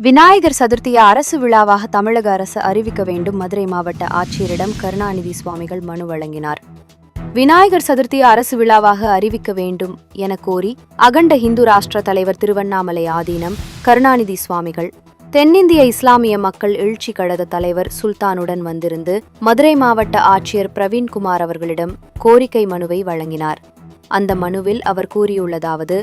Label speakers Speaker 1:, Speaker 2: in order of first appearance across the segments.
Speaker 1: விநாயகர் சதுர்த்தியை அரசு விழாவாக தமிழக அரசு அறிவிக்க வேண்டும். மதுரை மாவட்ட ஆட்சியரிடம் கருணாநிதி சுவாமிகள் மனு வழங்கினார். விநாயகர் சதுர்த்தியை அரசு விழாவாக அறிவிக்க வேண்டும் என கோரி அகண்ட இந்து ராஷ்டிர தலைவர் திருவண்ணாமலை ஆதீனம் கருணாநிதி சுவாமிகள் தென்னிந்திய இஸ்லாமிய மக்கள் எழுச்சி கழக தலைவர் சுல்தானுடன் வந்திருந்து மதுரை மாவட்ட ஆட்சியர் பிரவீன்குமார் அவர்களிடம் கோரிக்கை மனுவை வழங்கினார். அந்த மனுவில் அவர் கூறியுள்ளதாவது: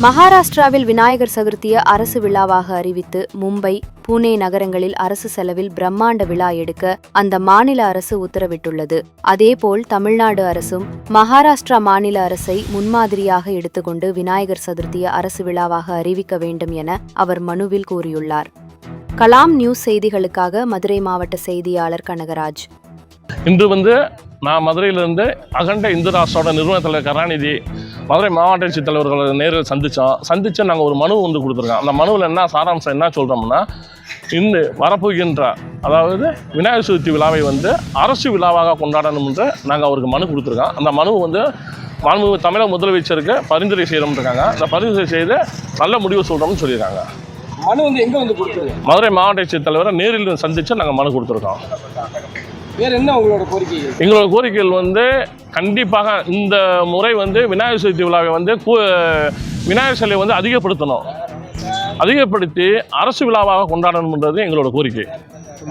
Speaker 1: மகாராஷ்டிராவில் விநாயகர் சதுர்த்தியை அரசு விழாவாக அறிவித்து மும்பை, புனே நகரங்களில் அரசு செலவில் பிரம்மாண்ட விழா எடுக்க அந்த மாநில அரசு உத்தரவிட்டுள்ளது. அதேபோல் தமிழ்நாடு அரசும் மகாராஷ்டிரா மாநில அரசை முன்மாதிரியாக எடுத்துக்கொண்டு விநாயகர் சதுர்த்தியை அரசு விழாவாக அறிவிக்க வேண்டும் என அவர் மனுவில் கூறியுள்ளார். கலாம் நியூஸ் செய்திகளுக்காக மதுரை மாவட்ட செய்தியாளர் கனகராஜ்.
Speaker 2: இன்று நான் மதுரையிலிருந்து அகண்ட இந்து ராஷ்டிரோட நிறுவன தலைவர் கருணாநிதி மதுரை மாவட்ட ஆட்சித் தலைவர்களை நேரில் சந்தித்து நாங்கள் ஒரு மனு கொடுத்துருக்கோம். அந்த மனுவில் என்ன சாராம்சம் என்ன சொல்கிறோம்னா, இன்று வரப்போகின்ற அதாவது விநாயகர் சதுர்த்தி விழாவை அரசு விழாவாக கொண்டாடணும் என்று நாங்கள் அவருக்கு மனு கொடுத்துருக்கோம். அந்த மனு மாண்புமிகு தமிழக முதலமைச்சருக்கு பரிந்துரை செய்யணும்னு இருக்காங்க. அந்த பரிந்துரை செய்து நல்ல முடிவு சொல்கிறோம்னு சொல்லியிருக்காங்க.
Speaker 3: மனு எங்கே கொடுத்துருக்கோம்?
Speaker 2: மதுரை மாவட்ட ஆட்சித் தலைவரை நேரில் சந்தித்து நாங்கள் மனு கொடுத்துருக்கோம்.
Speaker 3: வேறு என்ன உங்களோட கோரிக்கைகள்?
Speaker 2: எங்களோட கோரிக்கைகள் கண்டிப்பாக இந்த முறை விநாயகர் சதுர்த்தி விழாவை விநாயகர் சிலையை அதிகப்படுத்தி அரசு விழாவாக கொண்டாடணுன்றது எங்களோட கோரிக்கை.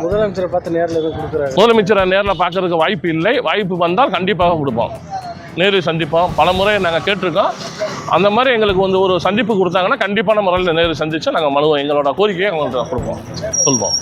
Speaker 3: முதலமைச்சரை பார்த்து நேரில் கொடுக்குறாங்க.
Speaker 2: முதலமைச்சரை நேரில் பார்க்கறதுக்கு வாய்ப்பு இல்லை. வாய்ப்பு வந்தால் கண்டிப்பாக கொடுப்போம், நேரில் சந்திப்போம். பல முறை நாங்கள் கேட்டிருக்கோம். அந்த மாதிரி எங்களுக்கு ஒரு சந்திப்பு கொடுத்தாங்கன்னா கண்டிப்பான முறையில் நேரில் சந்தித்து நாங்கள் எங்களோட கோரிக்கையை அவங்கள்ட்ட கொடுப்போம், சொல்வோம்.